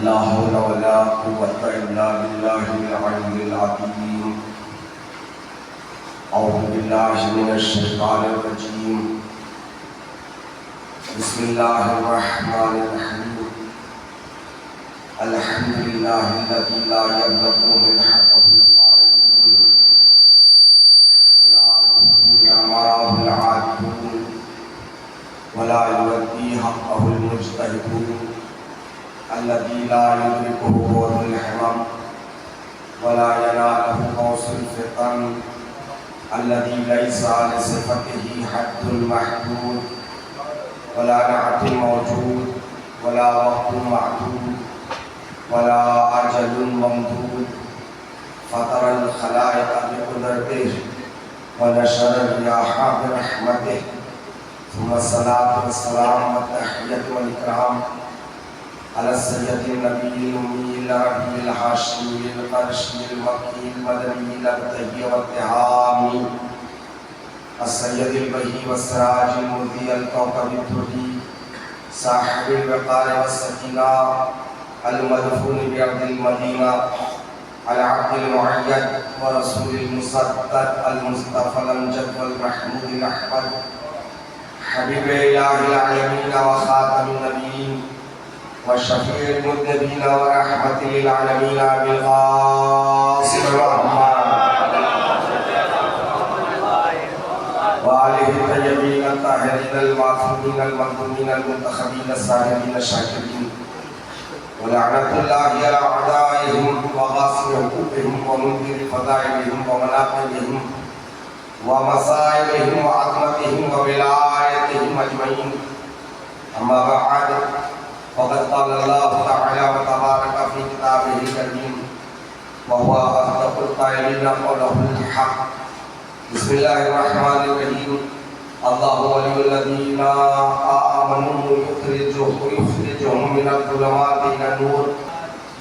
لا حول ولا قوة إلا بالله العلي العظيم. أعوذ بالله من الشيطان الرجيم. بسم الله الرحمن الرحيم. الحمد لله الذي لا يبلغ من حقه القائلون ولا يؤذي أمره العادون ولا يؤدي حقه المجتهدون الذي لا يدركه قوت الحمم ولا يناله قوس الفطن الذي ليس لصفته حد محدود ولا نعت موجود ولا وقت معدود ولا أجل ممدود فطر الخلائق بقدرته ونشر الرياح برحمته ثم الصلاة والسلام والتحية والإكرام على السيد النبي الأمي العربي الهاشمي القرشي المكي المدني المبتهي والتهامي السيد البهي والسراج المضيء الكوكب الدري صاحب الوقار والسكينة المدفون بأرض المدينة العبد المعيد ورسول المصدق المصطفى الأمجد والمحمود الأحمد حبيب إله العالمين وخاتم النبيين وشفيع المذنبين ورحمة للعالمين أبي القاسم محمد وآله الطيبين الطاهرين المعصومين المظلومين المنتخبين الساهرين الشاكرين ولعنة الله على أعدائهم وغاصب حقوقهم ومنكر فضائلهم ومناقبهم ومصائبهم وعظمتهم وولايتهم أجمعين. أما بعد فقد قال الله تعالى وتبارك في كتابه الكريم وهو أصدق القائلين قوله الحق. بسم الله الرحمن الرحيم. الله ولي الذين آمنوا يخرجهم من الظلمات إلى النور.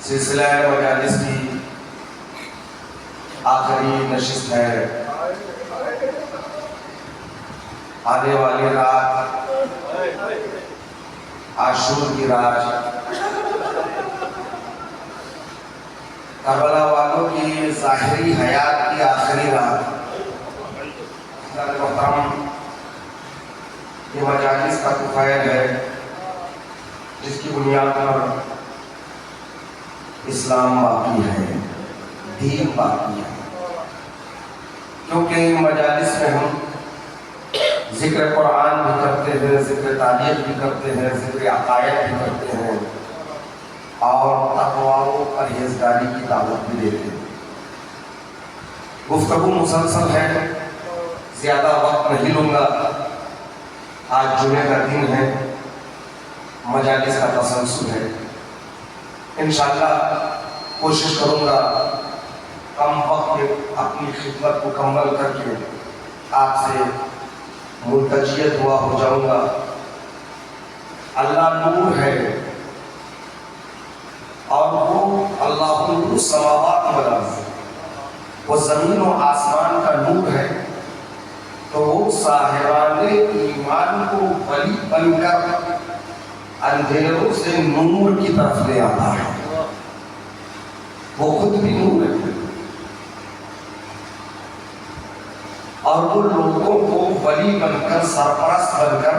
سلسلہ مجالس کی آخری نشست ہے. آنے والی رات عاشور کی رات کربلا والوں کی ظاہری حیات کی آخری رات. محترم یہ مجالس کا طفیل ہے جس کی بنیاد پر اسلام باقی ہے، دین باقی ہے. کیونکہ ان مجالس میں ہم ذکر قرآن بھی کرتے ہیں، ذکر تاریخ بھی کرتے ہیں، ذکر عقائد بھی کرتے ہیں اور تقویٰ و پرہیزگاری کی دعوت بھی دیتے ہیں. گفتگو مسلسل ہے، زیادہ وقت نہیں لوں گا. آج جمعہ کا دن ہے، مجالس کا تسلسل ہے. انشاءاللہ کوشش کروں گا کم وقت میں اپنی خدمت مکمل کر کے آپ سے ملتجیت ہوا ہو جاؤں گا. اللہ نور ہے اور وہ اللہ نور السماوات والارض، وہ زمین و آسمان کا نور ہے. تو وہ صاحبان ایمان کو ولی بن کر اندھیروں سے نور کی طرف لے آتا ہے. وہ خود بھی نور ہے اور وہ لوگوں کو ولی بن کر، سرپرست بن کر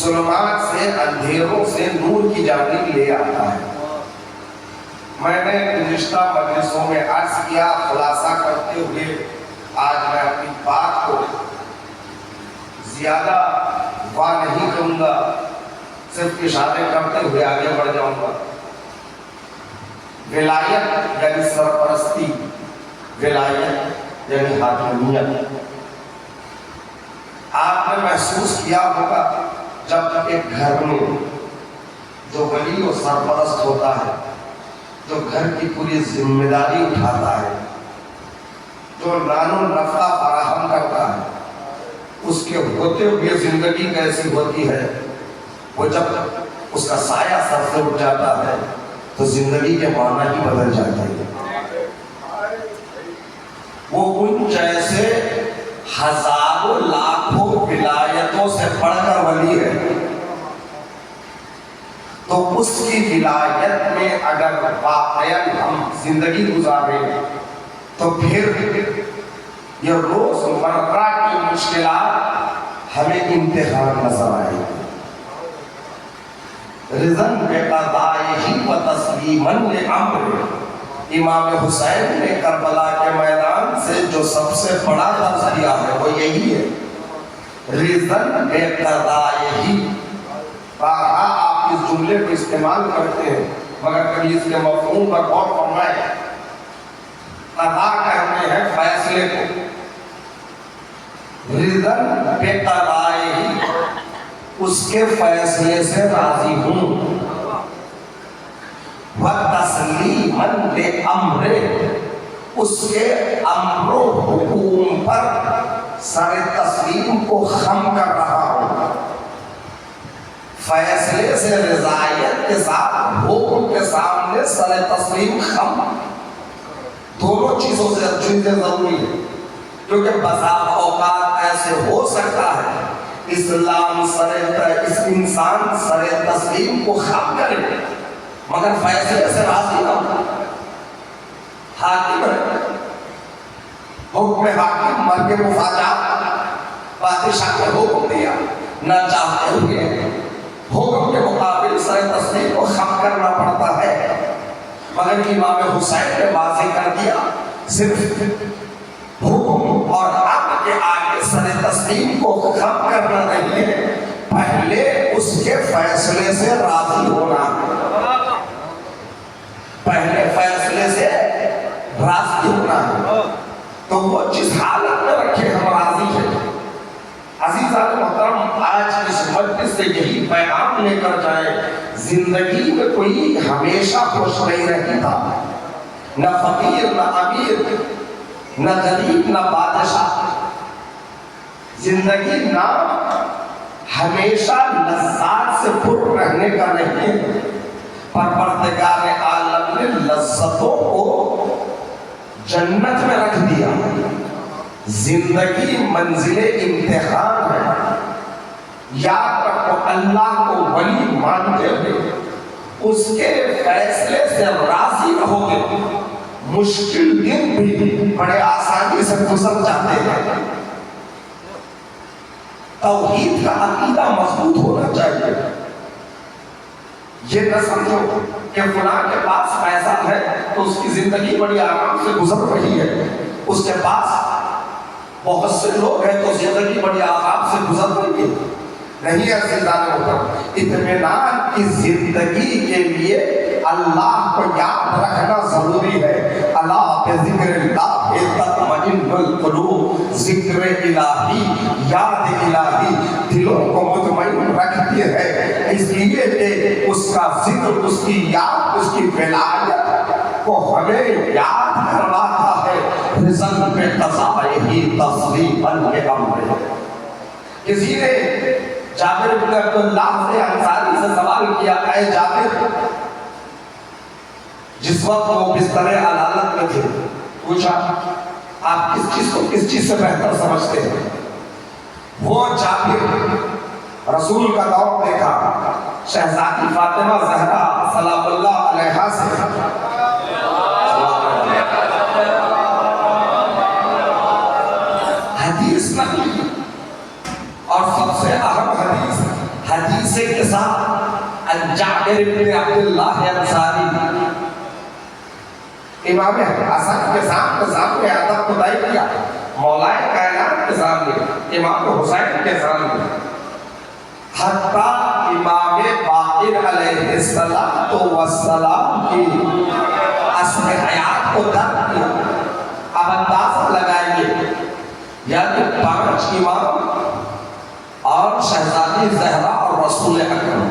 ظلمات سے، اندھیروں سے نور کی جانب لے آتا ہے. میں نے گزشتہ مجلسوں میں عرض کیا، خلاصہ کرتے ہوئے آج میں اپنی بات کو زیادہ واضح نہیں کروں گا، صرف اشارے کرتے ہوئے آگے بڑھ جاؤں گا. ولایت یعنی سرپرستی، ولایت یعنی حاکمیت. آپ نے محسوس کیا ہوگا جب ایک گھر میں جو ولی و سرپرست ہوتا ہے، جو گھر کی پوری ذمہ داری اٹھاتا ہے، جو نان و نفع فراہم کرتا ہے، اس کے ہوتے ہوئے زندگی کیسی ہوتی ہے. وہ جب اس کا سایہ سر سے اٹھ جاتا ہے تو زندگی کے معنی ہی بدل جاتے ہیں. وہ ان جیسے ہزاروں لاکھوں ولایتوں سے پڑھ کر ولی ہے. تو اس کی ولایت میں اگر واقعاً ہم زندگی گزاریں تو پھر یہ روز مرہ کی مشکلات ہمیں امتحان نظر آئے گی۔ رضاً بقضائہ و تسلیماً لامرہ، امام حسین نے کربلا کے میدان سے جو سب سے بڑا درس دیا ہے وہ یہی ہے، رضاً بقضائہ۔ بارہا آپ اس جملے کو استعمال کرتے ہیں مگر کبھی اس کے مفہوم پر غور فرمائیں۔ قضا کہتے ہیں فیصلے کو، رضاً بقضائہ، اس کے فیصلے سے راضی ہوں، وَتَسْلِيمًا لِأَمْرِهِ، اس کے امر و حکم پر سر تسلیم کو خم کر رہا ہوں، فیصلے سے رضایت کے ساتھ حکم کے سامنے سر تسلیم خم، دونوں چیزوں سے چیزیں ضروری ہے، کیونکہ بسا اوقات ایسے ہو سکتا ہے اسلام اس انسان سر تسلیم کو خم کرے مگر فیصلے سے راضی نہ ہو۔ حاکم ہے، حکم حاکم مرگ مفاجات، بادشاہ نے حکم دیا، نہ چاہتے ہوئے حکم کے مقابل سر تسلیم کو خم کرنا پڑتا ہے، مگر امام حسین نے واضح کر دیا صرف حکم اور حق کے آگے سر تسلیم کو خم کرنا نہیں ہے، پہلے اس کے فیصلے سے راضی ہونا ہے، پہلے فیصلے سے راضی ہونا ہے، تو وہ جس حالت میں رکھے ہم راضی ہیں۔ عزیزان محترم، آج اس مجلس سے یہی پیغام لے کر جائیں، زندگی میں کوئی ہمیشہ خوش نہیں رہتا، نہ فقیر نہ امیر، نہ غریب نہ بادشاہ، زندگی نہ ہمیشہ لذات سے پر رہنے کا نہیں ہے، پروردگار عالم نے لذتوں کو جنت میں رکھ دیا۔ زندگی منزل امتحان ہے، یاد رکھو اللہ کو ولی مانتے ہوئے اس کے فیصلے سے راضی رہو گے، مشکل دن بھی بڑے آسانی سے گزر جاتے ہیں۔ توحید کا عقیدہ مضبوط ہونا چاہیے، یہ نہ سمجھو کہ فلاں کے پاس پیسہ ہے تو اس کی زندگی بڑی آرام سے گزر رہی ہے، اس کے پاس بہت سے لوگ ہیں تو زندگی بڑی آرام سے گزر رہی ہے، نہیں عزیزان محترم، اطمینان کی زندگی کے لیے اللہ کو یاد رکھنا ضروری ہے۔ اللہ بذکر اللہ تطمئن القلوب، ذکر الہی، یاد الہی دلوں کو مطمئن رکھتی ہے، اس لیے کہ اس کا ذکر، اس کی یاد، اس کی ولایت کو ہمیں یاد کرواتا ہے۔ رضاً بقضائہ تسلیماً لامرہ۔ کسی نے جابر بن عبداللہ سے انصاری سے سوال کیا، اے جابر، جس وقت وہ بستر عدالت میں تھے، پوچھا آپ کس چیز کو کس چیز سے بہتر سمجھتے ہیں؟ وہ جابر رسول کا دور دیکھا، شہزادی فاطمہ زہرا سلام اللہ علیہا سے حدیث نہیں، اور سب سے اہم حدیث کے ساتھ جابر بن عبداللہ انصاری، امام حسن کے سامنے ادب خدائی کیا، مولائے کائنات کے سامنے، امام حسین کے سامنے، حتیٰ امام باقر علیہ السلام کی اصل حیات کو درک کیا۔ اب اندازہ لگائیے، یعنی 5 امام اور شہزادی زہرا اور رسول اکرم،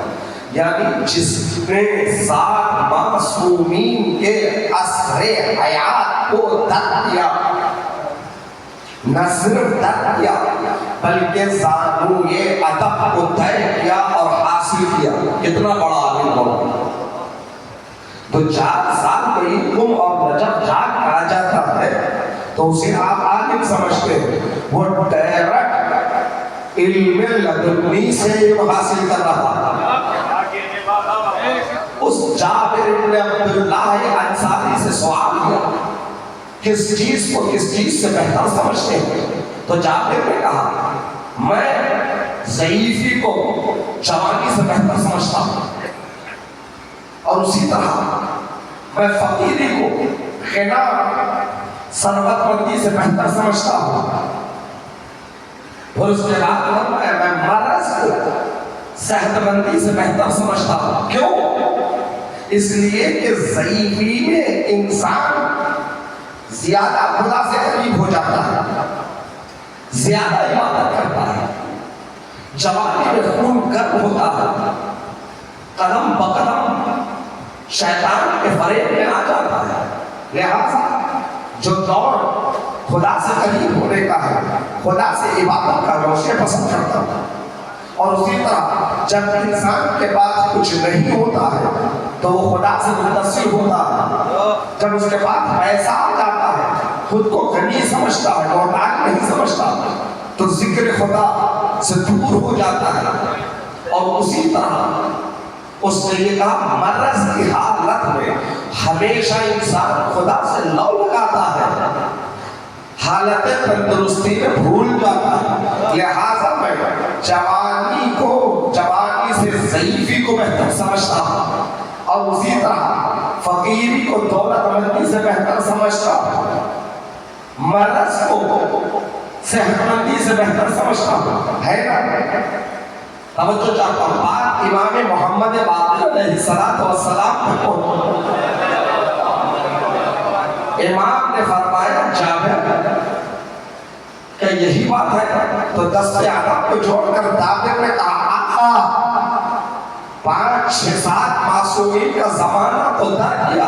یعنی جس نے 7 معصومین کے اثر حیات کو درک کیا، نہ صرف درک کیا بلکہ زانو یہ ادب کو طے کیا اور حاصل کیا، کتنا بڑا عالم ہو۔ تو 4 سال کا علم اور جب جاگ آ جاتا ہے تو اسے آپ عالم سمجھتے ہیں، وہ ڈائریکٹ علم لدنی سے علم حاصل کر رہا تھا۔ اس جابر بن عبداللہ انصاری سے سوال کیا کس چیز کو کس چیز سے بہتر سمجھتے ہیں؟ تو جابر نے کہا میں ضعیفی کو جوانی سے بہتر سمجھتا ہوں، اور اسی طرح میں فقیری کو غنا ثروت مندی سے بہتر سمجھتا ہوں۔ اور اس کے بعد فرمایا میں مرض کو صحت مندی سے بہتر سمجھتا ہوں۔ کیوں؟ اس لیے کہ ضعیفی میں انسان زیادہ خدا سے قریب ہو جاتا ہے، زیادہ عبادت کرتا ہے، جوانی میں خون گرم ہوتا ہے، قدم بقدم شیطان کے فریب میں آ جاتا ہے۔ لہذا جو دور خدا سے قریب ہونے کا ہے، خدا سے عبادت کا روشے پسند کرتا ہے۔ اور اسی طرح جب انسان کے پاس کچھ نہیں ہوتا ہے تو وہ خدا سے متصل ہوتا ہے۔ جب اس کے پاس پیسہ آ جاتا ہے خود کو غنی سمجھتا ہے، محتاج نہیں سمجھتا، تو ذکر خدا سے دور ہو جاتا ہے۔ اور اسی طرح اس نے یہ کہا مرض کی حالت میں ہمیشہ انسان خدا سے لو لگاتا ہے، حالت تندرستی میں بھول جاتا ہے۔ لہذا میں جوانی سے ضعیفی کو بہتر سمجھتا ہوں، اور اسی طرح فقیری کو دولت مندی سے بہتر سمجھتا ہوں، مرض کو صحت مندی سے بہتر سمجھتا ہوں، ہے نا؟ توجہ چاہتا ہوں، بات امام محمد باقر علیہ السلام کو امام نے فرمایا جابر کہ یہی بات ہے، تو دست عرب کو جوڑ کر جابر نے کہا آقا 5-6-7 معصومین کا زمانہ تو در کیا،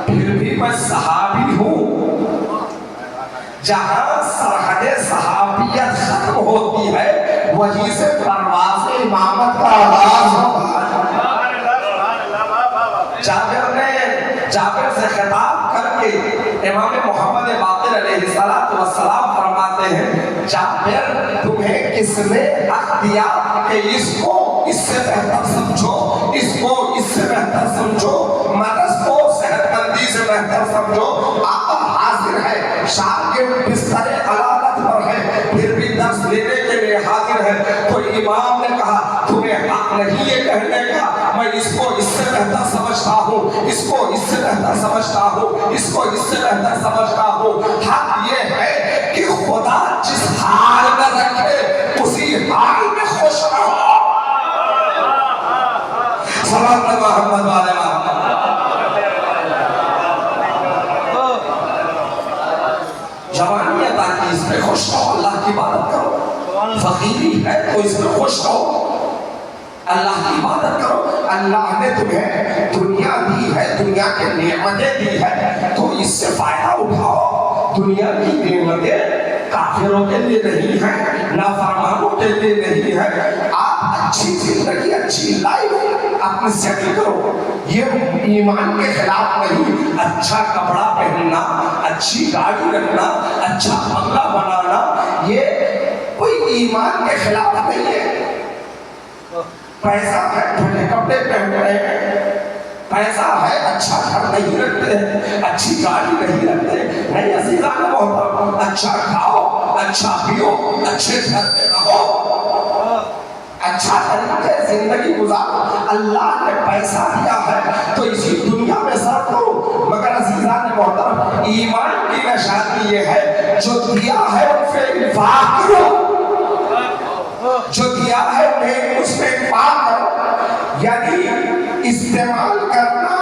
پھر بھی میں صحابی ہوں۔ جہاں سرحد صحابیت ختم ہوتی ہے وہیں سے پرواز امامت کا آغاز ہوتا ہے۔ جابر سے خطاب کر کے امام محمد باقر علیہ السلام فرماتے ہیں جابر تمہیں کس نے حق دیا کہ اس کو اس سے بہتر سمجھو، اس کو اس سے بہتر سمجھو، مرض کو صحت مندی سے بہتر سمجھو؟ آقا حاضر ہے، شاگرد بستر علالت پر ہے، پھر بھی درس لینے کے لیے حاضر ہے۔ تو امام نے کہا تمہیں حق نہیں یہ کہنے کا میں اس کو اس سے بہتر سمجھتا ہوں، اس کو اس سے بہتر سمجھتا ہوں، اس کو اس سے بہتر سمجھتا ہوں۔ حق یہ ہے کہ خدا جس حال میں رکھے اسی حال میں خوش رہو۔ صلوات محمد والے محمد۔ جوانی عطا کی اس میں خوش رہو، اللہ کی عبادت کرو۔ فقیری ہے تو اس میں خوش رہو، اللہ کی عبادت کرو۔ اللہ نے تمہیں دنیا دی ہے، دنیا کے نعمتیں دی ہے، تو اس سے فائدہ اٹھاؤ۔ دنیا کی نعمتیں کافروں کے لیے نہیں ہیں، نافرمانوں کے لیے نہیں ہے۔ آپ اچھی زندگی، اچھی لائف اپنی سیٹل کرو، یہ ایمان کے خلاف نہیں۔ اچھا کپڑا پہننا، اچھی گاڑی رکھنا، اچھا بنگلہ بنانا، یہ کوئی ایمان کے خلاف نہیں ہے۔ پیسہ ہے ٹھنڈے کپڑے پہن رہے ہیں، پیسہ ہے اچھا گھر نہیں رکھتے، اچھی گاڑی نہیں رکھتے، نہیں عزیزان محترم، اچھا کھاؤ، اچھا پیو، اچھے گھر میں رہو، اچھا طریقے زندگی گزارو۔ اللہ نے پیسہ دیا ہے تو اسی دنیا میں صرف کرو، مگر عزیزان محترم ایمان کی نشانی یہ ہے جو دیا ہے ان پہ انفاق کرو، جو دیا ہے انہیں اس میں انفاق کرو، یعنی استعمال کرنا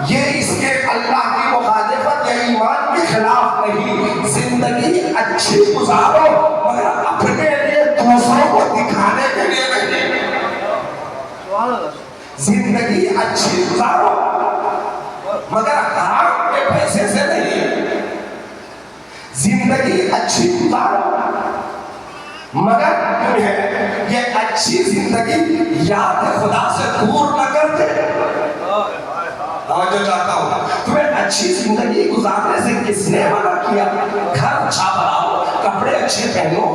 یہ اس کے اللہ کی مخالفت یا ایمان کے خلاف نہیں۔ زندگی اچھی گزارو مگر اپنے لیے دوسروں کو دکھانے کے لیے نہیں۔ زندگی اچھی گزارو مگر حرام کے پیسے سے نہیں۔ زندگی اچھی گزارو مگر تمہیں یہ اچھی زندگی یاد خدا سے دور نہ کر دے۔ جو چاہتا ہوں تمہیں اچھی زندگی گزارنے سے کس نے منع کیا؟ گھر اچھا بناؤ، کپڑے اچھے پہنو،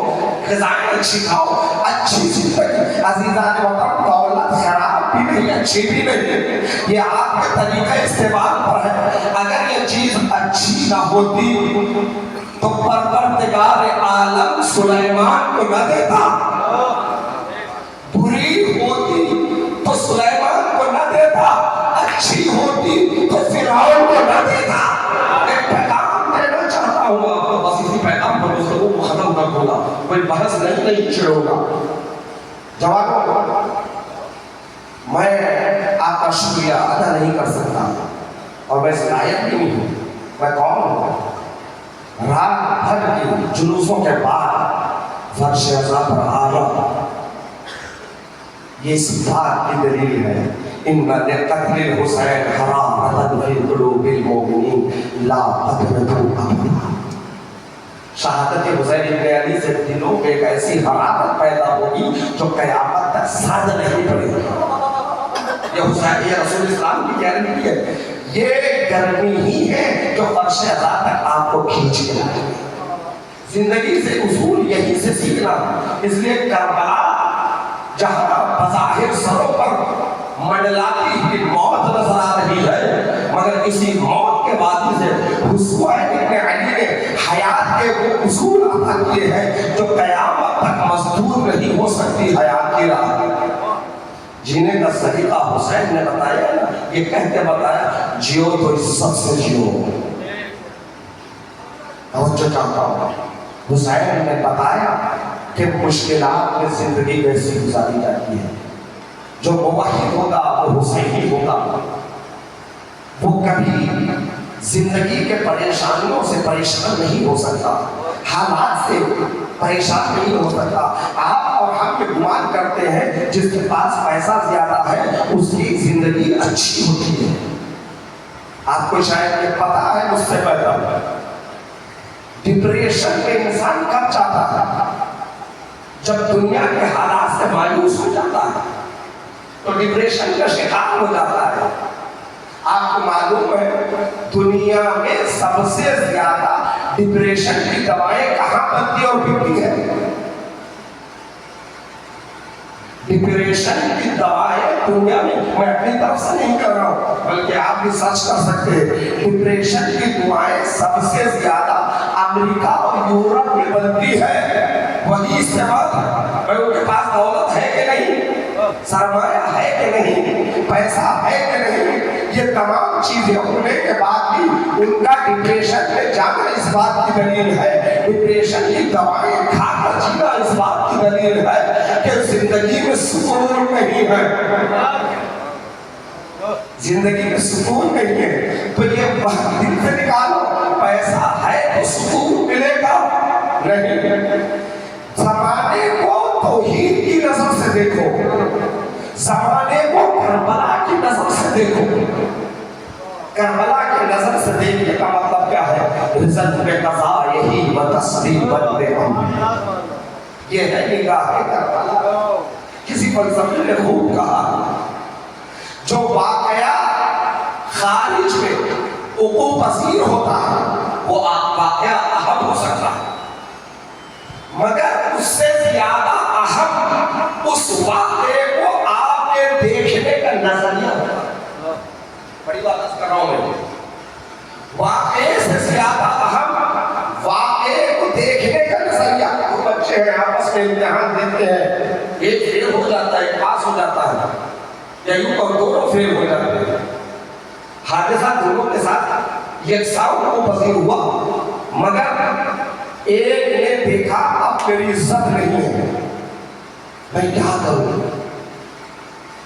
غذائیں اچھی کھاؤ، اچھی زندگی. عزیزان وطن، دولت خراب بھی نہیں اچھی بھی نہیں، یہ آپ کے طریقہ استعمال پر ہے. اگر یہ چیز اچھی نہ ہوتی تو پروردگار عالم سلیمان کو نہ دیتا، بری ہوتی تو سلیمان کو نہ دیتا، اچھی ہوتی تو فرعون کو نہ دیتا. ایک پیغام دینا چاہتا ہوں آپ کو، بس اسی پیغام پر گفتگو کو ختم کر دوں گا، کوئی بحث نہیں چھڑوں گا. جوانوں، میں آپ کا شکریہ ادا نہیں کر سکتا اور میں اس لائق بھی نہیں ہوں. میں کون ہوں؟ رات بھر کی جلوسوں کے بعد فرش عزا پر آنا یہ اس بات کی دلیل ہے، ان لقتل الحسین حرارۃ فی قلوب المؤمنین لا تقنطوا ابدا. شہادت حسین ابن علی سے دلوں میں ایک ایسی حرارت پیدا ہوگی جو قیامت تک ساز نہیں پڑے گی. یہ حسین، یہ رسول اسلام کی گارنٹی ہے. یہ گرمی ہی ہے جو فرش عزا تک آپ کو کھینچ کے لائے. زندگی سے اصول یہیں سے سیکھنا. اس لیے کربلا جہاں بظاہر سروں پر منڈلاتی ہوئی موت نظر آ رہی ہے، مگر اسی موت کے وادی سے حسین ابن علی نے حیات کے وہ اصول عطا کیے ہیں جو قیامت تک مزدور نہیں ہو سکتی. حیات کی راہ جینے کا طریقہ حسین نے بتایا نا، یہ کہہ کے بتایا جیو تو عزت سے جیو. توجہ چاہتا ہوں، حسین نے بتایا کہ مشکلات میں زندگی کیسی گزاری جاتی ہے. جو موحد ہوگا وہ حسینی ہوگا، وہ کبھی زندگی کے پریشانیوں سے پریشان نہیں ہو سکتا، حالات سے پریشان نہیں ہو سکتا. آپ اور ہم یہ گمان کرتے ہیں جس کے پاس پیسہ زیادہ ہے اس کی زندگی اچھی ہوتی ہے. آپ کو شاید یہ پتا ہے مجھ سے پہلے ڈپریشن میں انسان کب چاہتا ہے؟ جب دنیا کے حالات سے مایوس ہو جاتا ہے تو ڈپریشن کا شکار ہو جاتا ہے. آپ کو معلوم ہے دنیا میں سب سے زیادہ ڈپریشن کی دوائیں کہاں بنتی اور بکتی ہے؟ ڈپریشن کی دوائیں دنیا میں، میں اپنی طرف سے نہیں کر رہا ہوں بلکہ آپ بھی سرچ کر سکتے ہیں، ڈپریشن کی دوائیں سب سے زیادہ امریکہ اور یورپ میں بنتی ہے. وہی استعمال ہے. ان کے پاس دولت ہے کہ نہیں، سرمایہ ہے کہ نہیں، پیسہ ہے کہ نہیں، یہ تمام چیزیں ہونے کے بعد بھی ان کا ڈپریشن میں جانا اس بات کی دلیل ہے، ڈپریشن کی دوائیں کھا کر جینا اس بات کی دلیل ہے کہ زندگی میں سکون نہیں ہے. زندگی میں سکون نہیں ہے تو یہ بات دل سے نکالو. پیسہ ہے تو سکون ملے گا نہیں. زمانے کو توحید کی نظر سے دیکھو، زمانے کو کربلا کی نظر سے دیکھو. کربلا کی نظر سے دیکھنے کا مطلب کیا ہے؟ رزق میں قضا یہی و تسلیم بندے ہم. یہ ہے نگاہ کربلا. کسی فلسفی نے خوب کہا جو واقعہ خارج میں وقوع پذیر ہوتا ہے وہ واقعہ اہم ہو سکتا ہے، مگر اس سے زیادہ اہم اس واقعے کو آپ کے دیکھنے کا نظریہ ہوتا ہے. بڑی بات کر رہا ہوں میں، واقعے سے زیادہ اہم واقعے کو دیکھنے کا نظریہ. وہ بچے ہیں آپس میں امتحان دیتے ہیں، ایک فیل ہو جاتا ہے ایک پاس ہو جاتا ہے، یا یوں اور دونوں فیل ہو جاتے ہیں. حادثہ دونوں کے ساتھ یکساں وقوع پذیر ہوا، مگر ایک نے دیکھا اب میری عزت نہیں ہے، میں کیا کروں،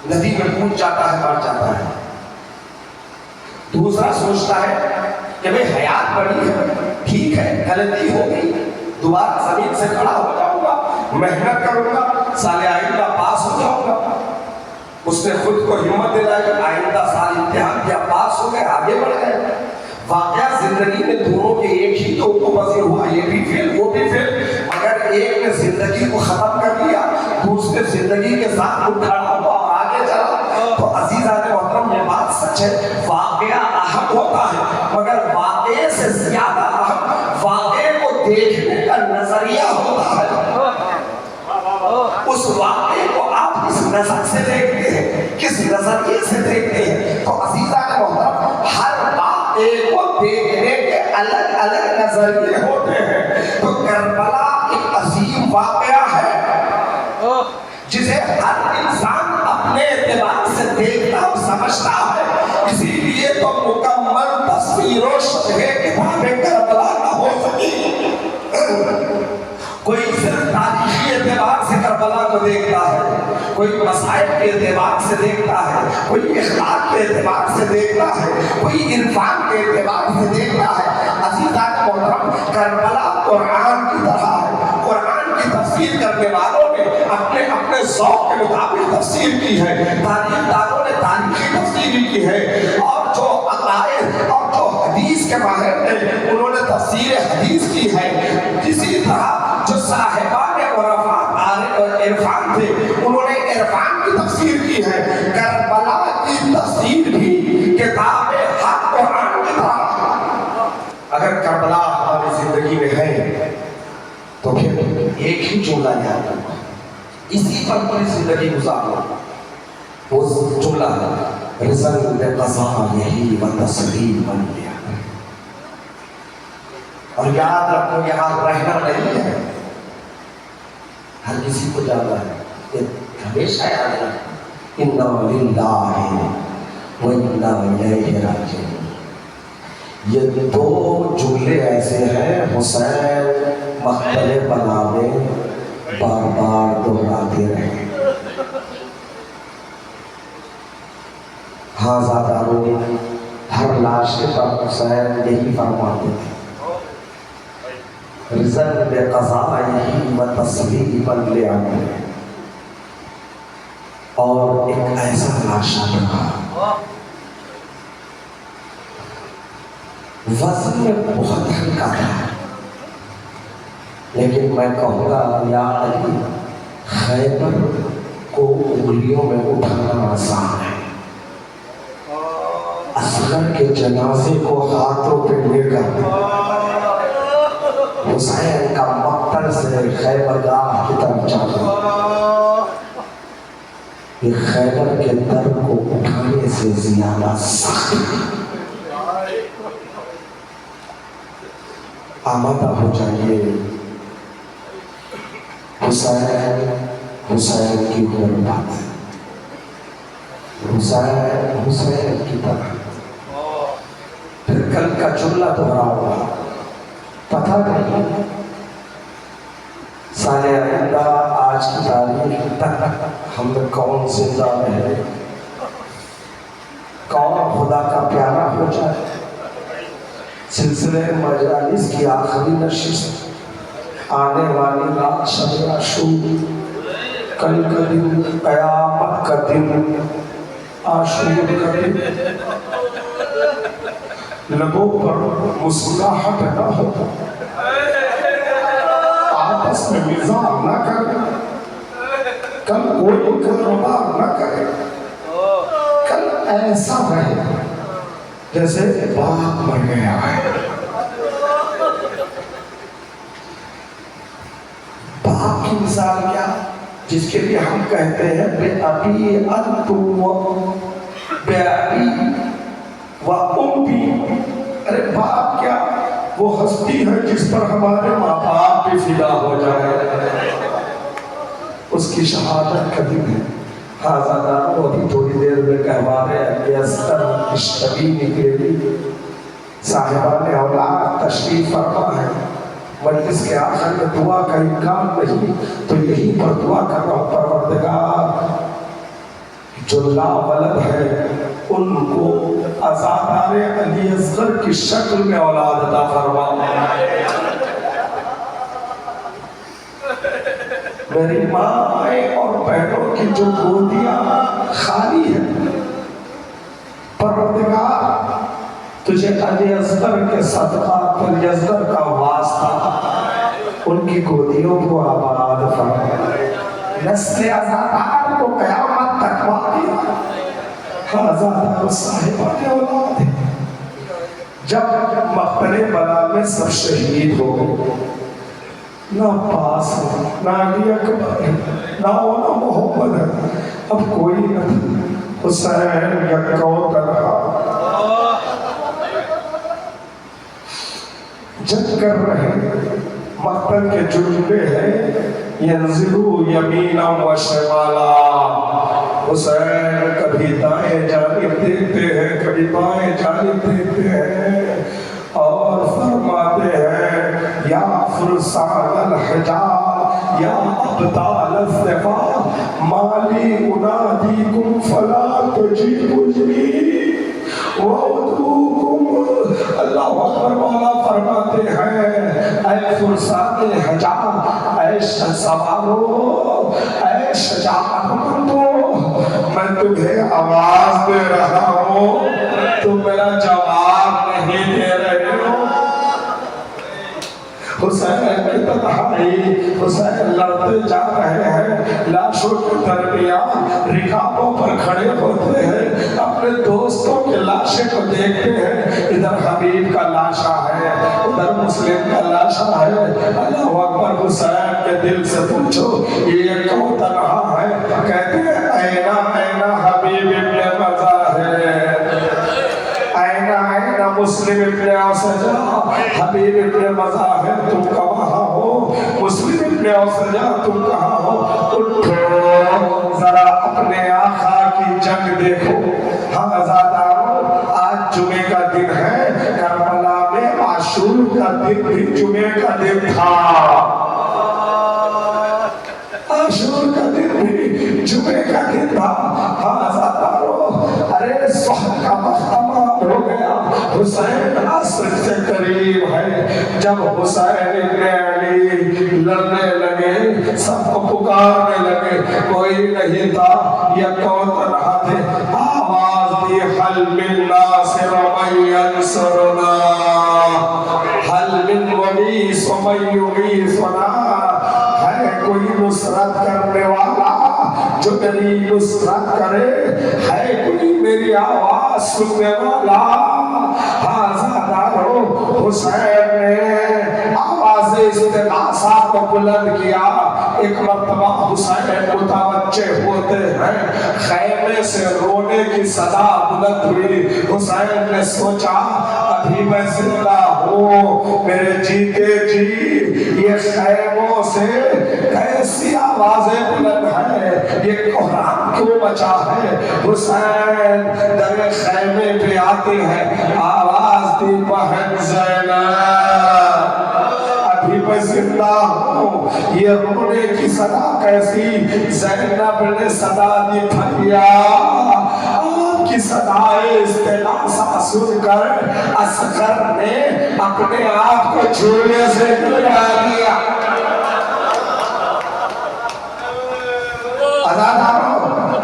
ندی میں کود جاتا ہے مر جاتا ہے. دوسرا سوچتا ہے کہ میں حیات بڑی ہے، ٹھیک ہے غلطی ہو گئی، دوبارہ زمین سے کھڑا ہو جاؤں گا، محنت کروں گا، سال آئندہ پاس ہو جاؤں گا. اس نے خود کو ہمت دلائی، آئندہ سال امتحان کیا، پاس ہو گئے، آگے بڑھ گئے. واقعہ زندگی میں دونوں کے ایک ہی تو کو پذیر ہوا، یہ بھی فیل وہ بھی فیل، مگر ایک نے زندگی کو ختم کر دیا، دوسرے زندگی کے ساتھ وہ کھڑا ہوا اور آگے چلا. تو عزیزان محترم یہ بات سچ ہے، واقعہ اہم ہوتا ہے مگر واقعے سے زیادہ اہم واقعے کو دیکھنے کا نظر نظریہ ہوتا ہے، اس واقعے کو آپ کس نظر سے دیکھتے ہیں، کس نظریے سے دیکھتے ہیں. تو عزیزان محترم، ہر واقعے کو دیکھنے کے الگ الگ نظریے ہوتے ہیں. تو کربلا ایک عظیم واقعہ ہے جسے ہر انسان اپنے اعتبار سے دیکھتا اور سمجھتا ہے. اسی لیے تو مکمل تصویر و شرح کتاب کربلا نہ ہو سکی. کوئی صرف تاریخی اعتبار سے کربلا کو دیکھتا ہے، کوئی مسائل کے اعتبار سے دیکھتا ہے، کوئی اخلاق کے اعتبار سے دیکھتا ہے، کوئی عرفان کے اعتبار سے دیکھتا ہے. عزیزان محترم، کربلا قرآن کی طرح ہے. قرآن کی تفسیر کرنے والوں نے اپنے اپنے ذوق کے مطابق تفسیر کی ہے، تاریخ دانوں نے تاریخی تفسیر کی ہے، اور جو عقائد اور جو حدیث کے ماہر نے انہوں نے تفسیر حدیث کی ہے. اسی طرح جو صاحبان عرفان تھے انہوں نے عرفان کی تفسیر کی ہے. کربلا کی تفسیر بھی کتاب حق قرآن کی طرح. اگر کربلا ہماری زندگی میں ہے تو پھر ایک ہی جملہ یاد رکھو، اسی پر پوری زندگی گزارو. وہ جملہ ہے رزق بقضاء یہی و تسلیم الیا. اور یاد رکھو یہاں رہنا نہیں ہے، ہر کسی کو جانا ہے. یہ ہمیشہ یاد رکھو انا للہ و انا الیہ راجعون. یہ دو جملے ایسے ہیں حسین مقتل بنا میں بار بار دہراتے رہے. ہاذا دارون، ہر لاش پر حسین یہی فرماتے تھے رزق بقضائہ و تسلیما لعمرہ. اور ایک ایسا لاشا رہا وزن میں بہت ہلکا تھا، لیکن میں کہوں گا یا علی خیبر کو انگلیوں میں اٹھانا آسان ہے، اصغر کے جنازے کو ہاتھوں پہ لے کر حسین کا مقتل سے خیبر گاہ کی طرف جانا، یہ خیبر کے در کو اٹھانے سے زیادہ سخت ہے. آمادہ ہو جائیے، حسین حسین کی غربت، حسین حسین کی طرح. پھر کل کا جملہ دہراؤ، پتہ نہیں سال آئندہ آج کی تاریخ تک ہم میں کون زندہ رہے، کون خدا کا پیارا ہو جائے. سلسلے مجالس کی آخری نشست، آنے والی رات شب عاشور، کل کا دن قیامت کا دن، عاشور کا دن. لبوں پر مسکراہٹ نہ ہو، آپس میں مزاح نہ کرے، کل کوئی کاروبار نہ کرے. کل ایسا رہے جیسے باپ مر گیا ہے. باپ کی مثال کیا، جس کے لیے ہم کہتے ہیں بے ابی انت بے ابی و امی. ارے باپ کیا، وہ ہستی ہے جس پر ہمارے ماں باپ بھی فدا ہو جائے. اس کی شہادت کا دن ہے. وہ ابھی تھوڑی دیر میں کہوا رہے ہیں کہ اصغر اشتبی نکلے. صاحبان اولاد تشریف فرما ہے. مجلس کے آخر میں دعا کا امکان نہیں تو یہی پر دعا کر رہا ہوں، پروردگار جو لا ولد ہے ان کو عزادار علی اصغر کی شکل میں اولاد عطا فرما. میری ماں اور بہنوں کی جو گودیاں خالی ہیں، پروردگار تجھے علی اصغر کے صدقات علی اصغر کا واسطہ ان کی گودیوں کو آباد فرما. نسل عزادار کو قیامت تک باقی عزادار صاحبان اولاد ہے. جب مقبرے بلا میں سب شہید ہو گئے، نہ عباس ہے، نہ علی اکبر ہے، نہ مولا محمد ہے، اب کوئی نہ حسین یکو تنہا جنگ کر رہے مقتل کے جملے ہیں ینزلو یمینا و شمالا، حسین کبھی دائیں جانب دیکھتے ہیں کبھی بائیں جانب دیکھتے ہیں اور فرماتے ہیں یا فرسان الحجاب یا ابطال الصفا مالی انادیکم فلا تجیبونی وادعوکم۔ اللہ اکبر، مولا فرماتے ہیں اے فرسان حجاب، اے سوارو، اے شجاعت مندو، میں تمہیں آواز دے رہا ہوں، تم میرا جواب نہیں دے رہے ہو۔ حسین کی تنہائی، حسین لڑتے جا رہے ہیں، لاشوں کے درمیان رکابوں پر کھڑے ہوتے ہیں، اپنے دوستوں کے لاشے کو دیکھتے ہیں، ادھر حبیب کا لاشا ہے، ادھر مسلم کا لاشا ہے۔ اللہ اکبر، حسین کے دل سے پوچھو یہ کون تنہا ہے؟ کہتے ہیں اینا اینا حبیب ابن مظاہر، اینا اینا مسلم ابن اسجا، حبیب ابن مظاہر تم کہاں ہو؟ مسلم ابن اسجا تم کہاں ہو؟ اٹھو ذرا اپنے آقا کی جنگ دیکھو۔ ہاں عزادارو، آج جمعے کا دن ہے، کربلا میں عاشور کا دن بھی جمعے کا دن تھا، عاشور کا دن بھی جمعے کا دن تھا۔ ہاں عزادارو، ارے صحب کا وقت تمام ہو گیا، حسین عصر سے قریب ہے۔ جب حسین ابن علی لڑنے لگے، سب کو پکارنے لگے، کوئی نہیں تھا، یکو تنہا تھے۔ آواز دی حل من ناصر من ینصرنا، حل من ولیس من یغیثنا، ہے کوئی نصرت کرنے والا جو میری نصرت کرے، ہے کوئی میری آواز سننے والا؟ حضرت حسین نے آواز استغاثہ کو بلند کیا۔ ایک مرتبہ حسین متوجہ ہوتے ہیں، خیمے سے رونے کی صدا بلند ہوئی۔ حسین نے سوچا ابھی میں زندہ ہوں، میرے جیتے جی یہ خیموں سے کیسی آوازیں بلند ہیں، یہ کوہرام کیوں مچا ہے؟ حسین در خیمے پہ آتے ہیں، آواز دی بہن زینب، ابھی میں زندہ ہوں، یہ رونے کی صدا کیسی؟ زینب نے صدا دی بھیا، آپ کی صدائے استغاثہ سن کر اصغر نے اپنے آپ کو جھولے سے گرا دیا۔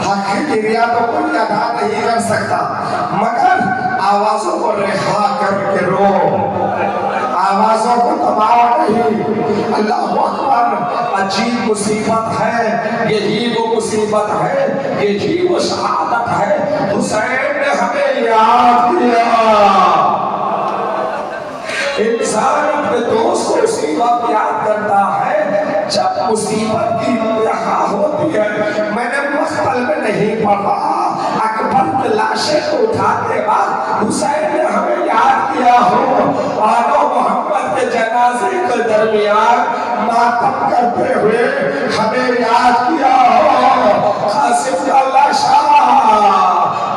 حق کی ریا تو کوئی ادا نہیں کر سکتا، مگر آوازوں کو رہا کر کے رو، آوازوں کو دباؤ نہیں۔ اللہ اکبر، عجیب مصیبت ہے، یہی وہ مصیبت ہے، یہی وہ شہادت ہے۔ حسین نے ہمیں یاد کیا۔ انسان اپنے دوست کو اسی وقت یاد کرتا ہے جب مصیبت کی انتہا ہوتی ہے۔ میں نے مقتل میں نہیں پڑھا، اکبر کے لاشے کو اٹھاتے وقت حسین نے ہمیں یاد کیا ہو، آنو محمد کے جنازے کے درمیان ماتم کرتے ہوئے ہمیں یاد کیا ہو۔ قاسم کا لاشا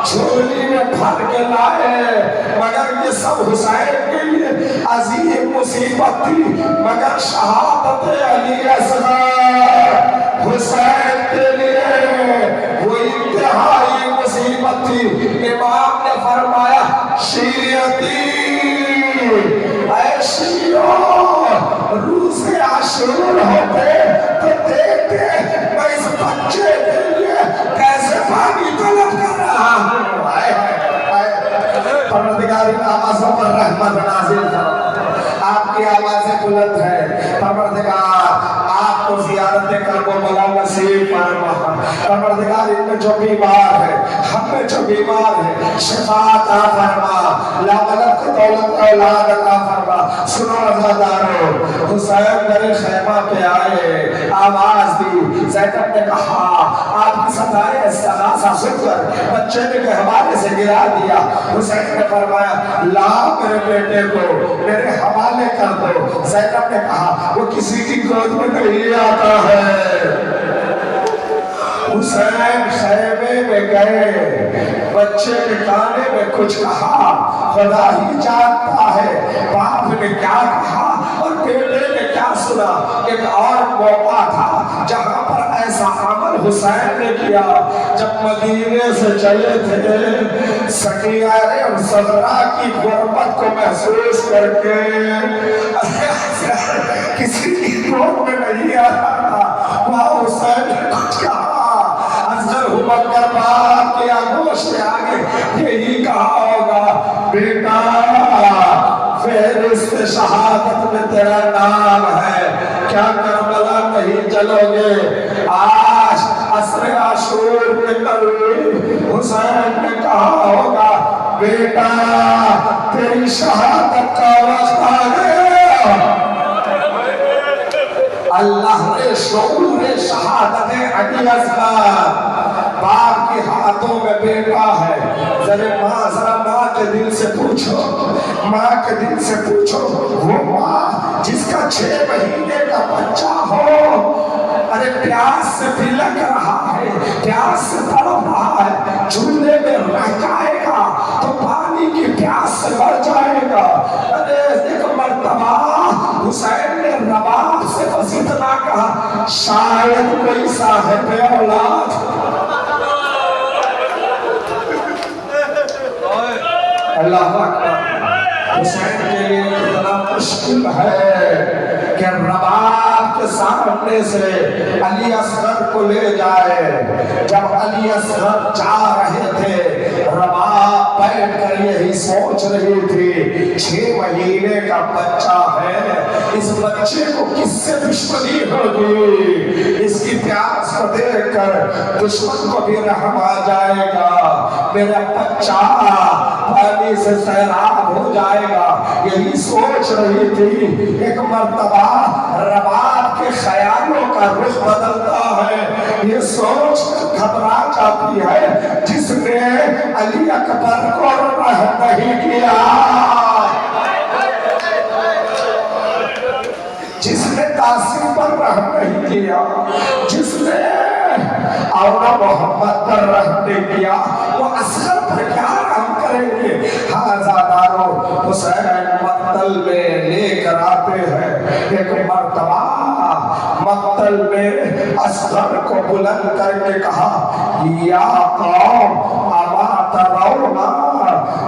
جھولی میں بھر کے لائے، مگر یہ سب حسین کے لیے عظیم مصیبت تھی، مگر شہادت علی اصغر حسین کے لیے وہ انتہائی مصیبت تھی۔ امام نے فرمایا شیعتی، اے شیعوں، روز عاشور ہوتے تو دیکھتے میں اس بچے کے لیے کیسے پانی طلب کر رہا ہوں۔ پروردگار ان آوازوں پر رحمت نازل کرو، آپ کی آوازیں بلند ہے۔ پروردگار آپ کو زیارت قلب و بلا نصیب فرما پروردگار ان میں جو بیمار ہے ہم میں جو بیمار ہے شفا عطا فرما لا ملک دولت اولاد عطا فرما سنو عزادارو حسین میرے خیمہ پہ آئے آواز دی زینب نے کہا آپ کی صدائے استغاثہ سن کر بچے نے کے حوالے سے گرا دیا حسین نے فرمایا لا میرے بیٹے کو میرے حوالے کر دو زینب نے کہا وہ کسی کی گود میں نہیں آتا ہے حسین خیمے میں گئے بچے کے کانے میں کچھ کہا خدا ہی جانتا ہے باپ نے کیا کہا اور بیٹے نے کیا سنا ایک اور موقع تھا جہاں پر ایسا عمل حسین نے کیا جب مدینے سے چلے تھے سکینہ صغرا کی غربت کو محسوس کر کے کسی کی گود میں نہیں آتا تھا وہاں حسین نے کچھ کہا بکر باپ کے آگوش میں آگے یہی کہا ہوگا بیٹا فہرست شہادت میں تیرا نام ہے کیا کربلا نہیں چلو گے آج عصر عاشور کے قریب حسین نے کہا ہوگا بیٹا تیری شہادت کا وقت آ گیا اللہ نے شعور شہادت علی اصغر باپ کے ہاتھوں میں بیٹا ہے ذرا ماں کے دل سے پوچھو ماں کے دل سے پوچھو وہ ماں جس کا 6 مہینے کا بچہ ہو ارے پیاس سے بلک رہا ہے پیاس سے تڑپ رہا ہے چولہے میں رہ جائے گا تو پانی کی پیاس سے مر جائے گا ارے ایک مرتبہ حسین نے رباب سے بس اتنا کہا شاید کوئی صاحب اولاد اللہ اکبر حسین کے لیے کتنا مشکل ہے کہ رباب کے سامنے سے علی اصغر کو لے جائے جب علی اصغر جا رہے تھے رباب بیٹھ کر یہی سوچ رہی تھی 6 مہینے کا بچہ ہے اس بچے کو کس سے دشمنی ہوگی اس کی پیاس کو دیکھ کر دشمن کو بھی رحم آ جائے گا میرا بچہ پانی سے سیراب ہو جائے گا یہی سوچ رہی تھی ایک مرتبہ رباب کے خیالوں کا رخ بدلتا ہے یہ سوچ گھبرا جاتی ہے جس نے علی اکبر کو رحم نہیں کیا جس نے قاسم پر رحم نہیں کیا جس نے اولا محمد پر رحم نہیں کیا وہ اصغر پر کیا رحم کریں گے حضادارو حسین مقتل میں لے کر آتے ہیں ایک مرتبہ مقتل میں اصغر کو بلند کر کے کہا یا قوم اما ترونا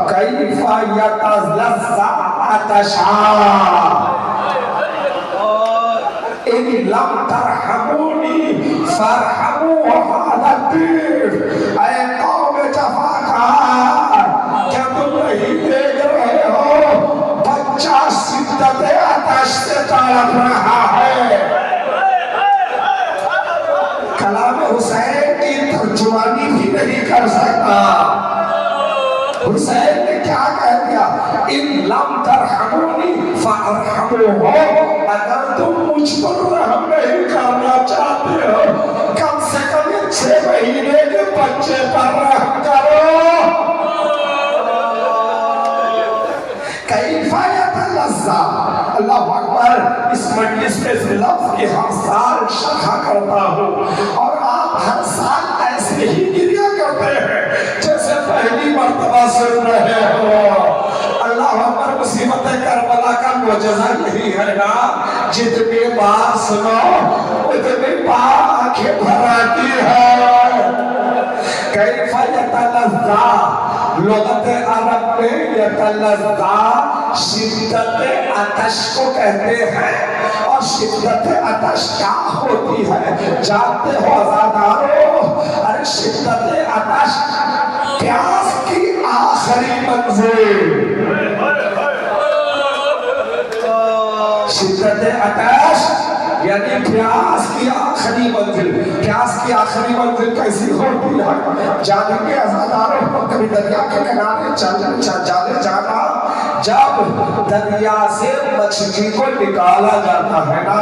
کیف یتلذذ عطشان ان لم ترحمونی فرحموا هذا الطفل اے قوم جفاکار کیا تم نہیں دیکھ رہے ہو بچہ شدت آتش سے تڑپ رہا ہے کلام حسین کی ترجمانی بھی نہیں کر سکتا حسین نے کیا کہہ دیا ان لم ترحمونی فارحموا اگر تم مجھ پر رحم نہیں کرنا چاہتے ہو کم سے کم 6 مہینے کے بچے پر رحم کرو کیف یتلذذ اللہ اکبر اس مجلس میں اس لفظ کی ہر سال شرح کرتا ہوں اور آپ ہر سال ایسے ہی گریہ کرتے ہیں جیسے پہلی مرتبہ سن رہے ہو اللہ اکبر مصیبت کربلا کا معجزہ یہی ہے نا جتنی بار سنو اتنی بار آنکھیں بھر آتی ہے کیف یتلذذ لغت عرب میں یتلذذ شدت آتش کو کہتے ہیں اور شدت آتش کیا ہوتی ہے جانتے ہو عزادارو ارے شدت آتش پیاس کی آخری منزل شدت آتش یعنی پیاس کی آخری منزل، پیاس کی آخری منزل کیسی ہوتی ہے؟ جانے کے عزاداروں کو کبھی دریا کے کنارے چلے جانا، جب دریا سے مچھلی کو نکالا جاتا ہے نا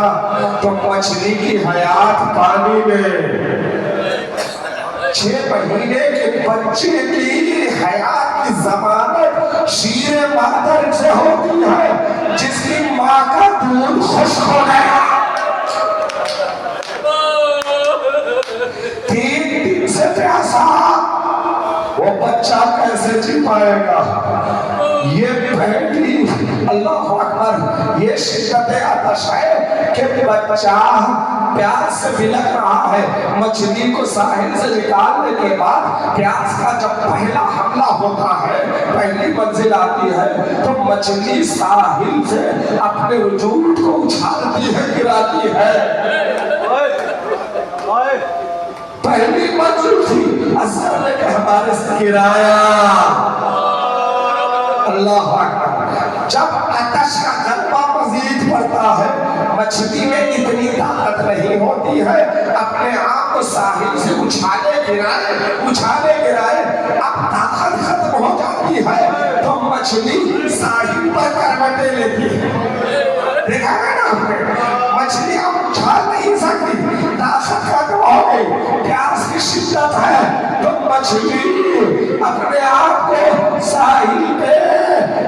تو مچھلی کی حیات پانی میں، 6 مہینے کے بچے کی حیات کی ضمانت شیر مادر سے ہوتی ہے جس کی ماں کا دودھ خشک ہو گیا، 3 دن سے پیاسا، وہ بچہ کیسے جی پائے گا؟ یہ پہلی اللہ اکبر، یہ شدت عطش ہے کہ بچہ پیاس سے بلک رہا ہے۔ مچھلی کو ساحل سے نکالنے کے بعد پیاس کا جب پہلا حملہ ہوتا ہے، پہلی منزل آتی ہے تو مچھلی ساحل سے اپنے وجود کو اچھالتی ہے، گراتی ہے۔ پہلی منزل تھی، اثر نے کہ ہمارے سے گرایا۔ اللہ اکبر، جب آتش کا غلبہ مزید بڑھتا ہے، مچھلی میں اتنی طاقت نہیں ہوتی ہے، اپنے آپ کو ساحل سے اچھالے گرائے، اب طاقت ختم ہو جاتی ہے تو مچھلی ساحل پر کروٹیں لیتی ہے۔ دیکھا گیا نا آپ نے، مچھلی اب اچھال نہیں سکتی، طاقت ختم ہو گئی، پیاس کی شدت ہے تو مچھلی اپنے آپ کو ساحل پہ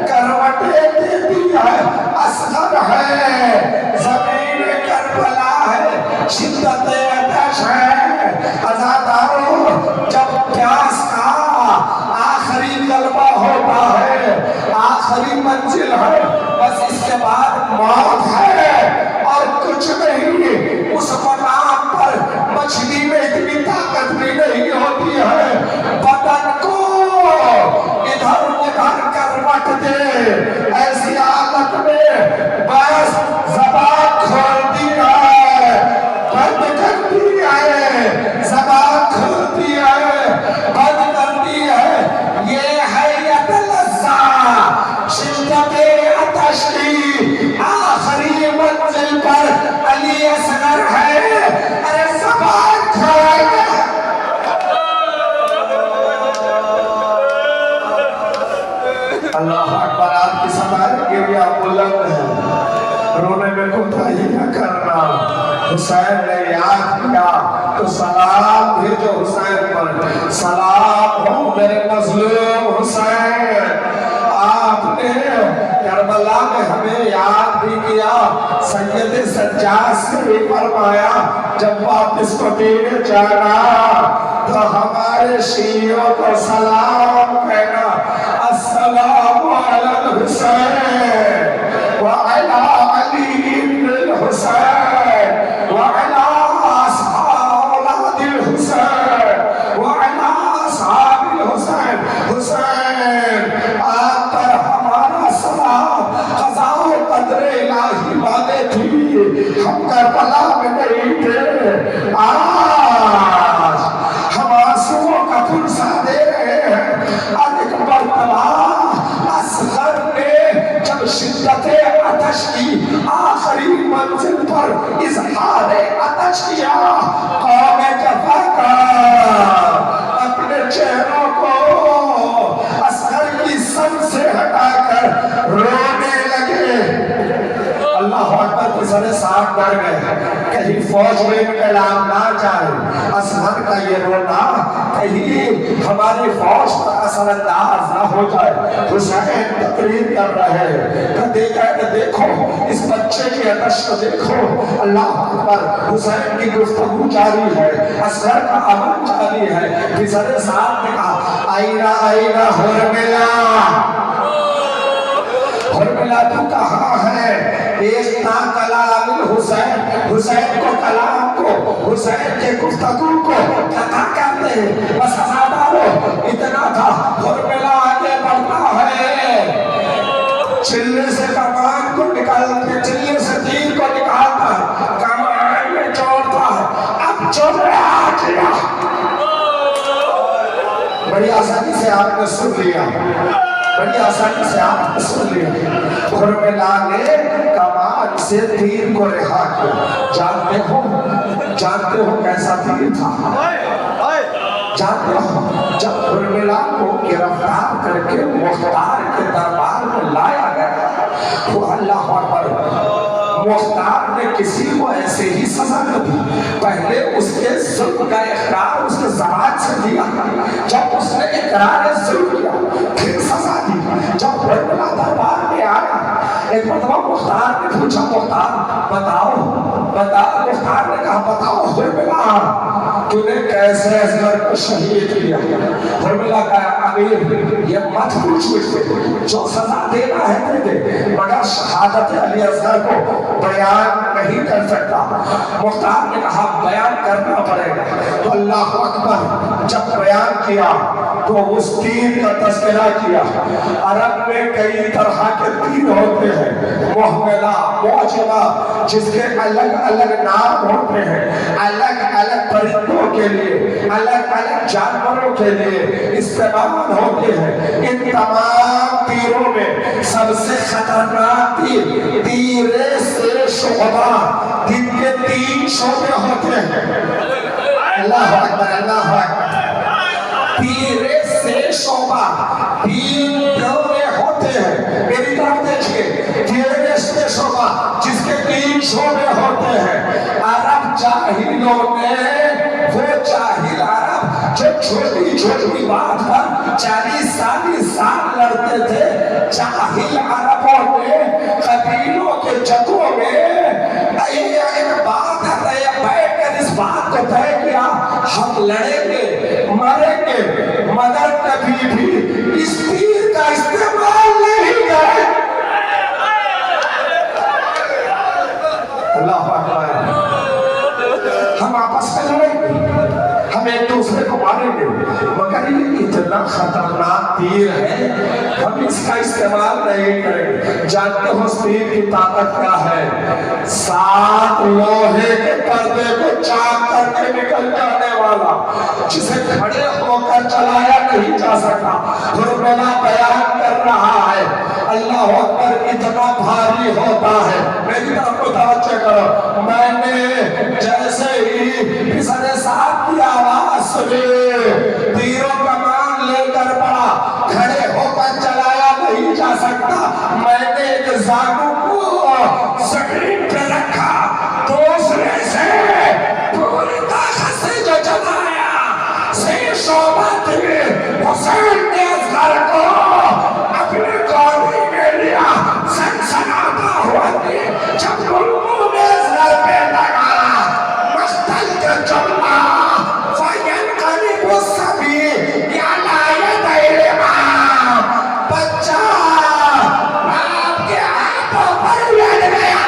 کروٹیں دیتی ہے۔ اصغر ہے، زمین کربلا ہے، شدت عطش ہے۔ عزاداروں، جب پیاس کا آخری غلبہ ہوتا ہے، آخری منزل ہے، بس اس کے بعد موت ہے اور کچھ نہیں۔ اس مقام پر مچھلی میں اتنی طاقت بھی نہیں ہوتی ہے، بدن کو ادھر ادھر کروٹ دے، ایسی حالت میں بس زبان کھولتی ہے، بند کرتی ہے، زبان کھولتی ہے، بند کرتی ہے۔ یہ ہے یتلذا، شدت عطش کی آخری منزل پر علی اصغر ہے، ارے زبان کھول۔ اللہ اکبر، آپ کی سماعت کے لیے آپ بلند ہیں، رونے میں کوتاہی نہ کرنا۔ حسین نے یاد کیا تو سلام بھیجو حسین پر، سلام ہو میرے مظلوم حسین۔ آپ نے کربلا میں ہمیں یاد بھی کیا، سید سجاد سے بھی فرمایا جب واپس مدینے جانا تو ہمارے شیعوں کو سلام کہنا، السلام علی الحسین وعلی علی بن الحسین وعلی اصحاب اولاد الحسین وعلی اصحاب الحسین۔ حسین آپ پر ہمارا سلام، قضاء و قدر الہی والے تھی، ہم کربلا میں نہیں تھے، آج ہم آنسوؤں کا پھلسا دے رہے ہیں۔ اور ایک مرتبہ اصغر نے جب شدت عطش کی آخری منزل پر اظہار عطش کیا، قوم جفا کا اپنے چہروں کو اصغر کی سن سے ہٹا کر رونے لگے۔ اللہ اکبر، کسرے ساتھ ڈر گئے کہیں فوج میں انقلاب نہ جائے، اصغر کا یہ رونا کہیں ہماری فوج پر اثر انداز نہ ہو جائے۔ حسین تقریر کر رہے، دیکھو اس بچے کی عطش کو دیکھو۔ اللہ اکبر، حسین کی گفتگو جاری ہے، اصغر کا عمل جاری ہے۔ کسرے ساتھ نے کہا، آئینہ آئینہ حرملہ، حرملہ تو کہاں ہے؟ ایک نا کلام الحسین، حسین کو کلام کو، حسین کے گفتگو کو کہا کہتے ہیں۔ بس عزادارو اتنا تھا، حرملہ آگے بڑھتا ہے، چلے سے کمان کو نکالتے، چلے سے تیر کو نکالتا ہے، کمان میں چوڑتا ہے، اب چوڑ رہا کیا؟ بڑی آسانی سے آپ نے سن لیا۔ بڑی آسانی سے آپ سن لیں. حرملا نے کمان سے تیر کو رہا کیا. جانتے ہو کیسا تیر تھا؟ جانتے ہو جب حرملا کو گرفتار کر کے مختار کے دربار میں لایا گیا تو اللہ اکبر مختار نے کسی کو ایسے ہی سزا نہ دی. پہلے اس کے ظلم کا اقرار اس کے زبان سے دیا. جب اس نے اقرار ظلم کیا پھر سزا دی. جب حرملا دربار میں آیا ایک مرتبہ مختار نے پوچھا مختار بتا. مختار نے کہا بتاؤ حرملا تو نے کیسے اصغر کو شہید کیا. حرملا کا امیر یہ مت پوچھو اس سے جو سزا دینا ہے دے دے مگر شہادت علی اصغر کو بیان نہیں کر سکتا. مختار نے کہا بیان کرنا پڑے گا. تو اللہ اکبر جب بیان کیا تو اس تیر کا تذکرہ کیا. عرب میں کئی طرح کے تیر ہوتے ہیں. محملہ معجمہ جس کے الگ الگ نام ہوتے ہیں. الگ الگ پرندوں کے لیے الگ الگ جانوروں کے لیے استعمال ہوتے ہیں. ان تمام تیروں میں سب سے خطرناک تیر تیرے سے شعبہ جن کے 3 شعبے ہوتے ہیں. اللہ اکبر اللہ اکبر. تیرے سے شعبہ 3 شعبے ہوتے ہیں. میری طرف دیکھیے تیرے سے شعبہ جس کے 3 شعبے ہوتے ہیں. عرب جاہلوں نے وہ جاہل عرب جو چھوٹی چھوٹی بات پر 40 سال لڑتے تھے. جاہل عربوں نے قبیلوں کے جگہوں میں ایک بات ہے بیٹھ کر اس بات کو طے کیا ہم لڑیں گے مریں گے مگر کبھی بھی اس تیر کا استعمال نہیں کریں. اللہ اکبر. ہم آپس میں لڑیں گے ہم ایک دوسرے کو ماریں گے مگر یہ اتنا خطرناک تیر ہے ہم اس کا استعمال نہیں کریں گے. جانتے ہو اس تیر کی طاقت کیا ہے؟ 7 لوہے کے پردے کو چاک کر کے نکل جانے والا جسے کھڑے ہو کر چلایا نہیں جا سکتا. حرملا بیان کر رہا ہے اللہ اکبر اتنا بھاری ہوتا ہے. میری طرف کو توجہ کرو. میں نے جیسے ہی پسر صاحب کی آواز سنی تیروں کمان لے کر پڑا. کھڑے ہو کر چلایا نہیں جا سکتا. میں نے ایک زانو کو زمین پہ رکھا دوسرے سے پوری طاقت سے جو چلایا سے شعبہ تیر حسین نے اصغر کو اپنے گولی میں لیا. سنسناتا ہوا تیر جب گلگوں میں اصغر پہ لگا مقتل کے جملہ فَيَنْقَلِبُ السَّبِيلِ عَلَى يَدَيْ الْإِمَامِ. بچہ باپ کے ہاتھوں پر لڑ گیا.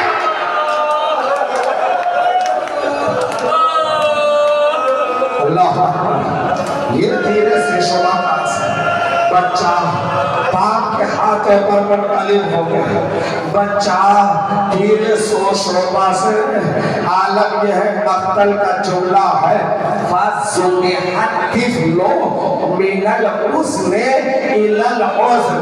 اللہ اکبر. یہ تیرے سے شعبہ پاس ہے. بچہ باپ کے ہاتھوں پر منقلب ہو گیا. بچہ تیرے سو شعبہ سے عالم یہ ہے مقتل کا جملہ ہے فَزُمِحَتْ طِفْلُ مِنَ الْحُزْنِ إِلَى الْحُزْنِ.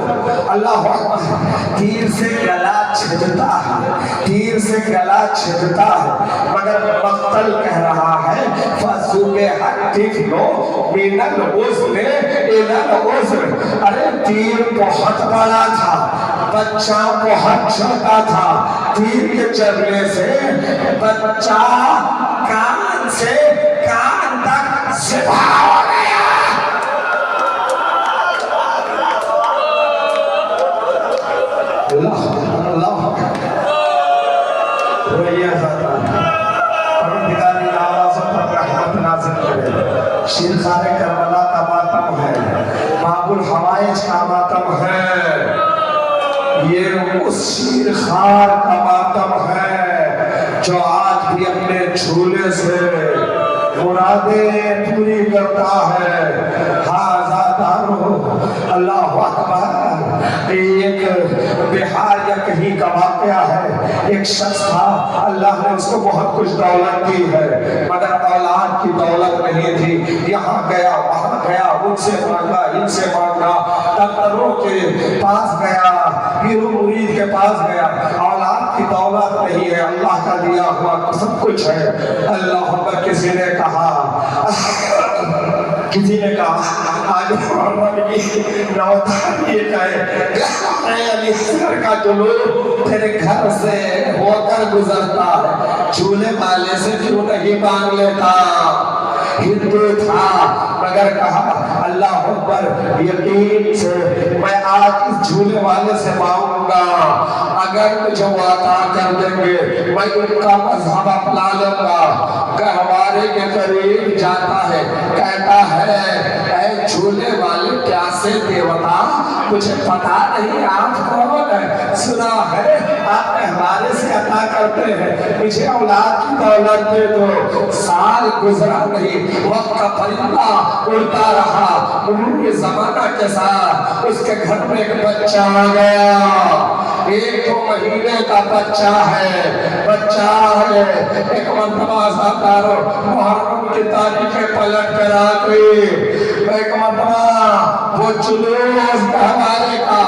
اللہ اکبر. تیر سے گلا چھدتا ہے تیر سے گلا چھدتا ہے مگر مقتل کہہ رہا ہے فَزُمِحَتْ طِفْلُ مِنَ الْحُزْنِ إِلَى الْحُزْنِ. ارے تیر بہت بڑا تھا بچہ بہت چھوٹا تھا. تیر کے چلنے سے بچہ کان سے کان تک سبھا ہو گیا. اللہ رویہ ذاتہ پروردگار کی آوازوں پر رحمت نازل کرے. شیرخوار کربلا کا ماتم ہے. باب الحوائج کا ماتم ہے. یہ اس شیرخوار کا ماتم ہے جو آج بھی اپنے جھولے سے مرادیں پوری کرتا ہے. ہاذا دارو اللہ اکبر. ایک بہار یا کہیں کا واقعہ ہے، ایک شخص تھا، اللہ نے اس کو بہت کچھ دولت دی ہے مگر اولاد کی دولت نہیں تھی، یہاں گیا وہاں گیا، ان سے مانگا ان سے مانگا، ڈاکٹروں کے پاس گیا، پیر و مرید کے پاس گیا، اولاد کی دولت نہیں ہے، اللہ کا دیا ہوا سب کچھ ہے۔ اللہ اکبر۔ کسی نے کہا آج محمد کی نوتان یہ جائے اے علی اصغر کا جلوس تیرے گھر سے ہو کر گزرتا ہے، جھولے والے سے کیوں نہیں مانگ لیتا؟ ہندو تھا مگر کہا اللہ اکبر، یقین سے میں آج اس جھولے والے سے مانگوں گا، اگر مجھے وہ عطا کر دیں گے میں ان کا مذہب اپنا لوں گا۔ گہوارے کے قریب جاتا ہے، کہتا ہے اے جھولے والے پیاسے دیوتا، مجھے پتا نہیں آپ کون ہے، سنا ہے آپ ہمارے سے عطا کرتے ہیں، مجھے اولاد کی دولت دے دو۔ سال گزرا نہیں، وقت کا پرندہ اڑتا رہا، مرور زمانہ کے ساتھ اس کے گھر میں ایک بچہ آ گیا، 1-2 مہینے کا بچہ ہے۔ ایک مرتبہ ساتارو محرم کی تاریخیں پلٹ کر آ گئی، ایک مرتبہ وہ جلوس گہوارے کا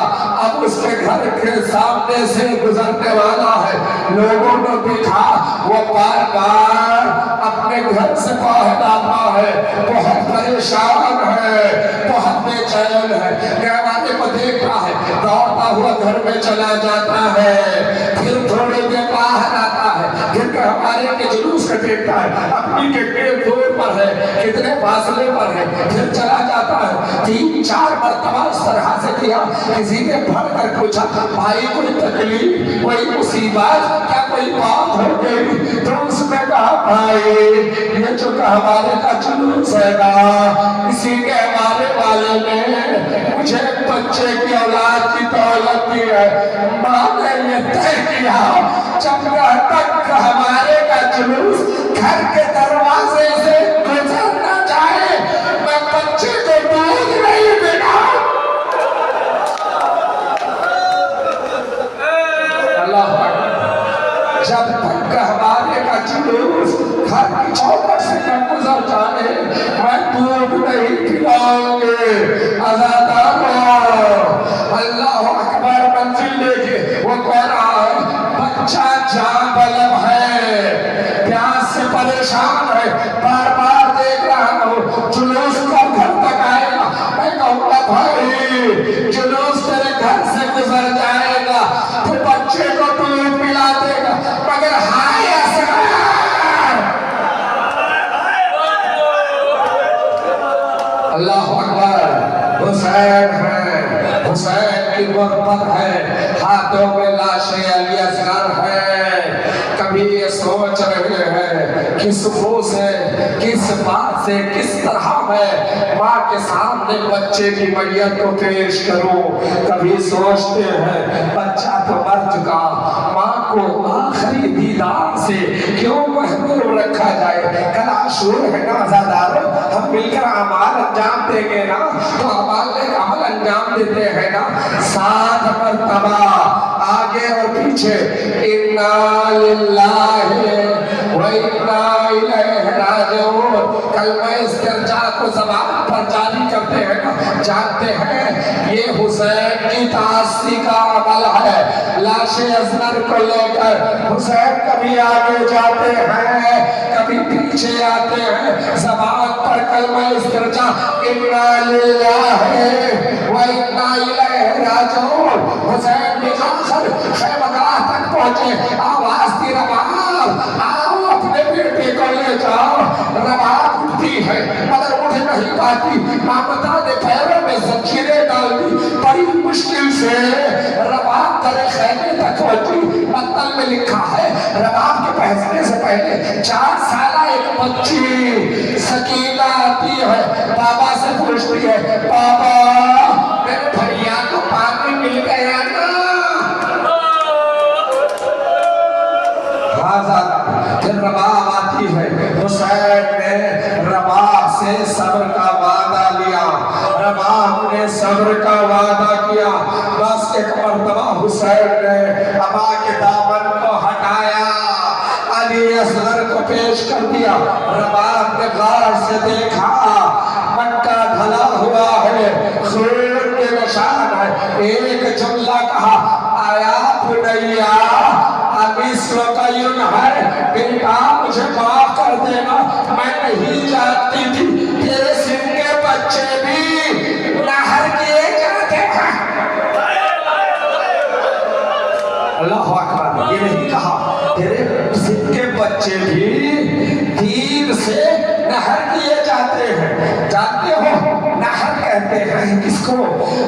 اب اس کے گھر کے سامنے سے گزرنے والا ہے، لوگوں نے دیکھا وہ بار بار اپنے گھر سے باہر آتا ہے، بہت پریشان ہے، بہت بے چین ہے، گہوارے کو دیکھتا ہے، دوڑتا ہوا گھر میں چلا جاتا ہے، پھر تھوڑے دیر باہر آتا ہے، پھر گہوارے کے جلوس کو دیکھتا ہے، اپنی کتنے دور پر ہے، کتنے فاصلے پر ہے، پھر چلا جاتا ہے۔ 3-4 مرتبہ اس طرح سے کیا، کسی نے پڑھ کر پوچھا بھائی کوئی تکلیف، کوئی مصیبت، کیا کوئی بات ہو گئی؟ تو اس نے کہا بھائی یہ جو گہوارے کا جلوس ہے نا، اسی گہوارے والے نے مجھے بچے کی اولاد کی دولت دی ہے، ماں نے یہ طے کیا جب تک گہوارے کا جلوس گھر کے دروازے سے گزر نہ جائے میں بچے کو دودھ نہیں دینا۔ اللہ اکبر۔ جب تک گہوارے کا جلوس گھر کی چوکٹ سے نہ گزر جائے میں دودھ نہیں پلاؤں گے۔ اللہ اکبر۔ منزل دیکھے وہ کہہ رہا ہے بچہ جاں بلب ہے، پیاس سے پریشان ہے، بار بار دیکھ رہا ہوں جلوس کا گھر تک آئے گا، میں کہوں گا بھائی جلوس تیرے گھر سے گزر جائے گا تو بچے کو دودھ پلا دے گا، مگر ہائے اصغر اللہ اکبر۔ حسین ہے، حسین کی غربت ہے، ہاتھوں میں لاش علی اصغر ہے، کبھی یہ سوچ رہے ہیں کس منہ سے کس بات سے کس طرح میں ماں کے سامنے بچے کی میت کو پیش کروں، کبھی سوچتے ہیں بچہ تو مر چکا، ماں کو آخری دیدار سے کیوں محروم رکھا جائے۔ کل عاشور ہے نا عزادارو، ہم مل کر اعمال انجام دیں گے نا، تو عمل انجام دیتے ہیں نا، 7 مرتبہ آگے اور پیچھے اِنَّا لِلَّهِ وَإِنَّا إِلَيْهِ رَاجِعُونَ کلمہ استرجاع کو زبان پر جاری کرتے ہیں نا، جانتے ہیں یہ حسین کی تعصی کا عمل ہے۔ لاش اصغر کو لے کر حسین کبھی آگے جاتے ہیں کبھی پیچھے آتے ہیں، زبان پر کلمہ استرجاع اِنَّا لِلَّهِ وَإِنَّا إِلَيْهِ رَاجِعُونَ۔ حسین بھی آخر خیمگاہ تک پہنچے، آواز دی رباب آؤ اپنے بیٹے کو لے جاؤ، رباب اٹھتی ہے مگر اٹھ نہیں پاتی، مامتا نے پیروں میں زنجیریں ڈال دی، بڑی مشکل سے رباب در خیمے تک پہنچی۔ متن میں لکھا ہے رباب کے پہنچنے سے پہلے 4 سالہ ایک بچی سکینہ آتی ہے، بابا سے پوچھتی ہے بابا میرے بھیا کو پانی مل گیا نا؟ پھر رباب آتی ہے، حسین نے رباب سے صبر کا وعدہ لیا، رباب نے صبر کا وعدہ کیا، بس حسین نے ابا کے دامن کو ہٹایا، علی اصغر کو پیش کر دیا۔ رباب نے غار سے دیکھا، مکہ ڈھلا ہوا ہے، خون کے نشان ہے۔ ایک جملہ کہا، آیا بنیا مصر کا یون ہے، بیٹا مجھے معاف کر دینا، میں نہیں جانتی تھی تیرے سن کے بچے بھی نہر کیے جاتے ہیں۔ اللہ اکبر، یہ نہیں کہا تیرے سن کے بچے بھی تیر سے نہر کیے جاتے ہیں۔ جانتے ہو نہر کہتے ہیں کس کو؟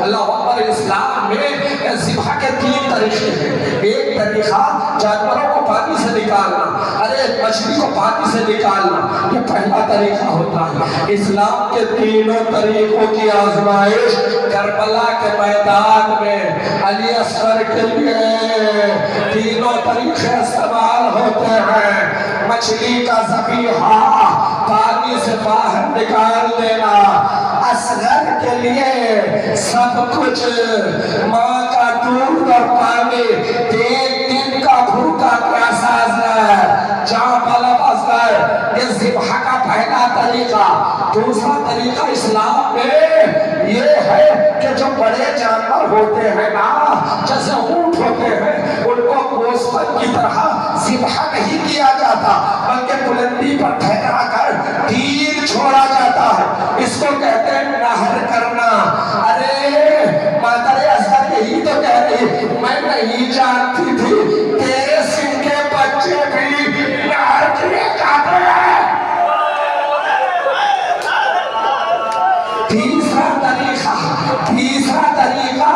اللہ اکبر، اسلام میں ذبح کے 3 طریقے ہیں۔ ایک طریقہ جانوروں کو پانی سے نکالنا، ارے مچھلی کو پانی سے نکالنا، یہ پہلا طریقہ ہوتا ہے۔ اسلام کے 3 طریقوں کی آزمائش کربلا کے میدان میں علی اصغر کے لیے 3 طریقے استعمال ہوتے ہیں۔ مچھلی کا ذبیحہ پانی سے باہر نکال دینا، اصغر کے لیے سب کچھ، ماں کا دودھ اور پانی، 3 دن کا بھوکا پیاسا اصغر، جہاں بلب اصغر، یہ ذبح کا پہلا طریقہ۔ دوسرا طریقہ اسلام میں یہ ہے کہ جو بڑے جانور ہوتے ہیں نا، جیسے اونٹ ہوتے ہیں، ان کو گوشت کی طرح ذبح نہیں کیا جاتا، بلکہ بلندی پر ٹھہرا کر تیر چھوڑا جاتا ہے۔ اس کو کہتے ہیں نہر کرنا۔ ارے مادر اصغر یہی تو کہہ رہی، میں نہیں جانتی تھی تیرے سن کے بچے بھی نہر کیے جاتے ہیں۔ تیسرا طریقہ،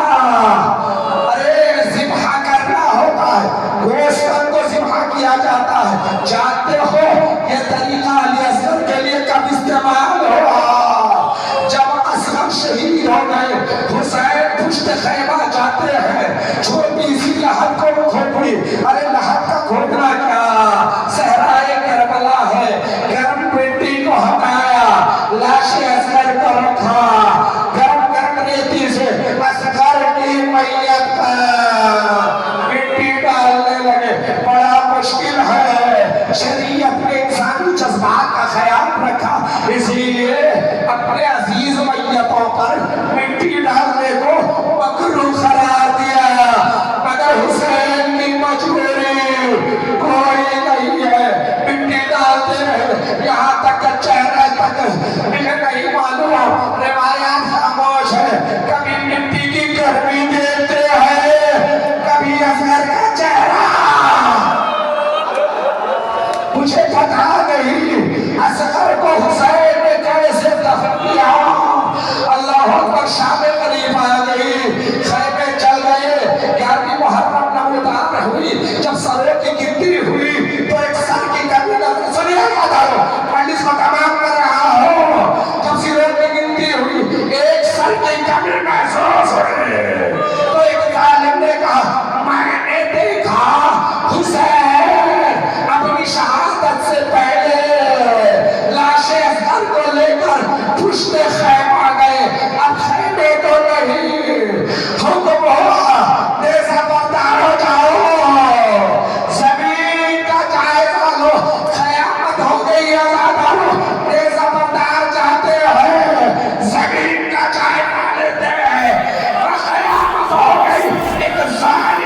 ارے ذبح کرنا ہوتا ہے، گوشت کو ذبح کیا جاتا ہے۔ جانتے ہو یہ طریقہ علی اصغر کے لیے کب استعمال ہوا؟ جب اصغر شہید ہو گئے، حسین پشت خیمہ جاتے ہیں، چھوٹی سی لہر کو کھوپڑی، ارے لہر کا کھوپڑا کیا، صحرائے کربلا ہے، گرم مٹی کو ہٹایا، لاش اصغر کو رکھا، اصغر کی میت پر مٹی ڈالنے لگے۔ بڑا مشکل ہے، شریعت نے انسانی جذبات کا خیال رکھا، اسی لیے اپنے عزیز میتوں پر مٹی ڈالنے کو مکروہ قرار دیا، مگر حسین کی مجبوری کوئی نہیں ہے، مٹی ڈالتے رہے یہاں تک چہرے تک۔ مجھے نہیں معلوم، روایات خاموش ہے، کبھی مٹی کی گرمی دیتے ہیں، کبھی اصغر کا چہرہ، مجھے پتا نہیں اصغر کو حسین نے کیسے دفن کیا۔ اللہ اکبر، شام قریب آ گئی، خیمے چل گئے، 11ویں محرم نمودار ہوئی، جب سروں کی گنتی ہوئی تو ایک سر کی کمی نظر، سنیے مدارو، پولیس کو تمام کر رہا ہوں، جب سروں کی گنتی ہوئی ایک سر کی کمی محسوس ہوئی تو ایک ظالم نے کہا، میں نے دیکھا حسین اپنی شہادت سے پہلے لاش اصغر کو لے کر پشت خیمہ گئے، اب خیمے تو نہیں، حکم ہوا نیزہ بردار ہو جاؤ، زمین کا جائزہ لو، قیامت ہو گئی ازادارو، نیزہ بردار جاتے ہیں، زمین کا جائزہ لیتے ہیں، قیامت ہو گئی، ایک ظالم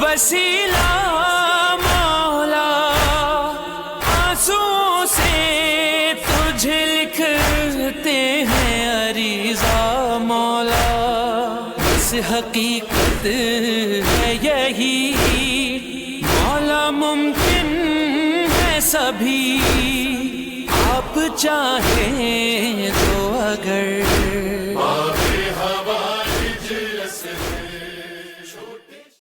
وسیلہ مولا، آنسوں سے تجھے لکھتے ہیں عریضہ مولا، بس حقیقت ہے یہی مولا، ممکن ہے سبھی آپ چاہیں تو اگر